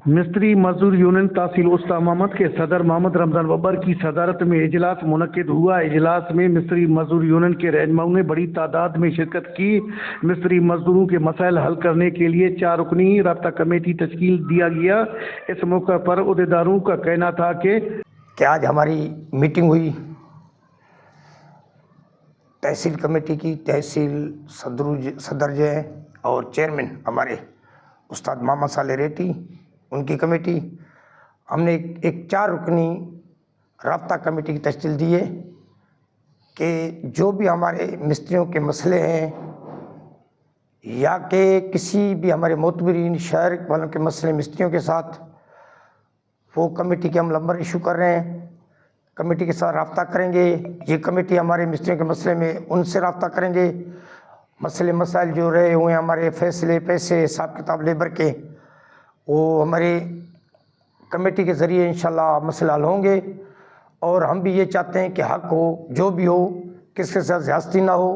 मिस्त्री मजदूर यूनियन तहसील उस्ता मोहम्मद के सदर मोहम्मद रमजान बब्बर की सदारत में इजलास मुनक्किद हुआ। इजलास में मिस्त्री मजदूर यूनियन के रहनुमाओं ने बड़ी तादाद में शिरकत की। मिस्त्री मजदूरों के मसाइल हल करने के लिए 4 रुकनी राब्ता कमेटी तश्कील दिया गया। इस मौके पर उहदेदारों का कहना था कि आज हमारी मीटिंग हुई तहसील कमेटी की। तहसील सदर जो है और चेयरमैन हमारे उस्ताद मोहम्मद साले रेटी, उनकी कमेटी, हमने एक 4 रुकनी राब्ता कमेटी की तश्कील दी है कि जो भी हमारे मिस्त्रियों के मसले हैं या कि किसी भी हमारे मोतबरीन शहर वालों के मसले मिस्त्रियों के साथ, वो कमेटी के हम नंबर इशू कर रहे हैं। कमेटी के साथ राब्ता करेंगे। ये कमेटी हमारे मिस्त्रियों के मसले में उनसे राब्ता करेंगे। मसले मसाइल जो रहे हुए हमारे फैसले, पैसे, हिसाब किताब लेबर के, वो हमारे कमेटी के ज़रिए इंशाल्लाह मसला हल होंगे। और हम भी ये चाहते हैं कि हक़ हो, जो भी हो, किसके साथ ज़्यादती ना हो,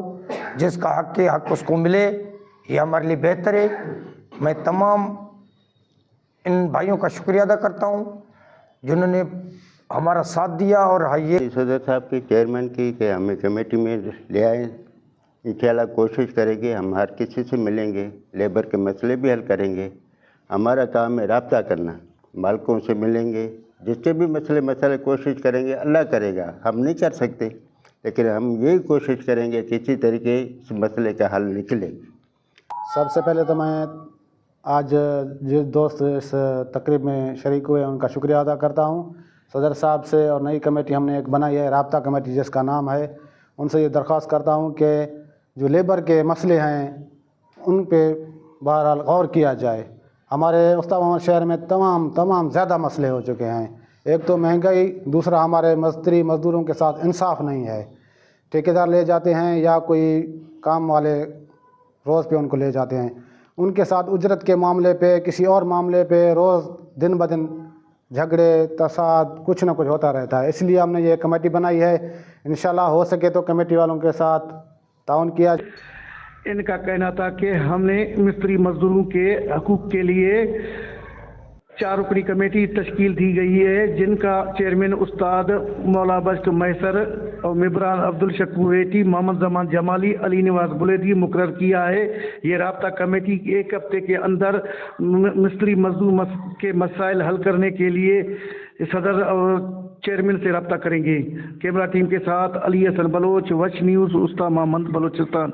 जिसका हक़ है हक़ उसको मिले, ये हमारे लिए बेहतर है। मैं तमाम इन भाइयों का शुक्रिया अदा करता हूँ जिन्होंने हमारा साथ दिया। और ये सदर साहब के चेयरमैन की कि हमें कमेटी में ले आए। इंशाल्लाह कोशिश करेंगे, हम हर किसी से मिलेंगे, लेबर के मसले भी हल करेंगे। हमारा काम है राब्ता करना, मालिकों से मिलेंगे, जिसके भी मसले कोशिश करेंगे, अल्लाह करेगा, हम नहीं कर सकते, लेकिन हम यही कोशिश करेंगे किसी तरीके इस मसले का हल निकले। सबसे पहले तो मैं आज जिस दोस्त इस तकरीब में शरीक हुए उनका शुक्रिया अदा करता हूँ। सदर साहब से और नई कमेटी हमने एक बनाई है राब्ता कमेटी जिसका नाम है, उनसे ये दरख्वास्त करता हूँ कि जो लेबर के मसले हैं उन पे बहरहाल गौर किया जाए। हमारे उस्ताद मोहम्मद शहर में तमाम ज़्यादा मसले हो चुके हैं। एक तो महंगाई, दूसरा हमारे मिस्त्री मज़दूरों के साथ इंसाफ नहीं है। ठेकेदार ले जाते हैं या कोई काम वाले रोज़ पे उनको ले जाते हैं, उनके साथ उजरत के मामले पे, किसी और मामले पे रोज़ दिन ब दिन झगड़े तसाद कुछ ना कुछ होता रहता है। इसलिए हमने ये कमेटी बनाई है। इंशाल्लाह हो सके तो कमेटी वालों के साथ ताउन किया। इनका कहना था कि हमने मिस्त्री मजदूरों के हकूक़ के लिए 4 रुकनी कमेटी तश्कील दी गई है, जिनका चेयरमैन उस्ताद मौला बख्श मैसर और मेंबरान अब्दुल शकूर रेटी, मोहम्मद जमान जमाली, अली नवाज बुलेदी मुकर्रर किया है। ये राब्ता कमेटी 1 हफ्ते के अंदर मिस्त्री मजदूर के मसाइल हल करने के लिए सदर और चेयरमैन से रब्ता करेंगे। कैमरा टीम के साथ अली हसन बलोच, वश न्यूज़, उस्ता मोहम्मद बलोचिस्तान।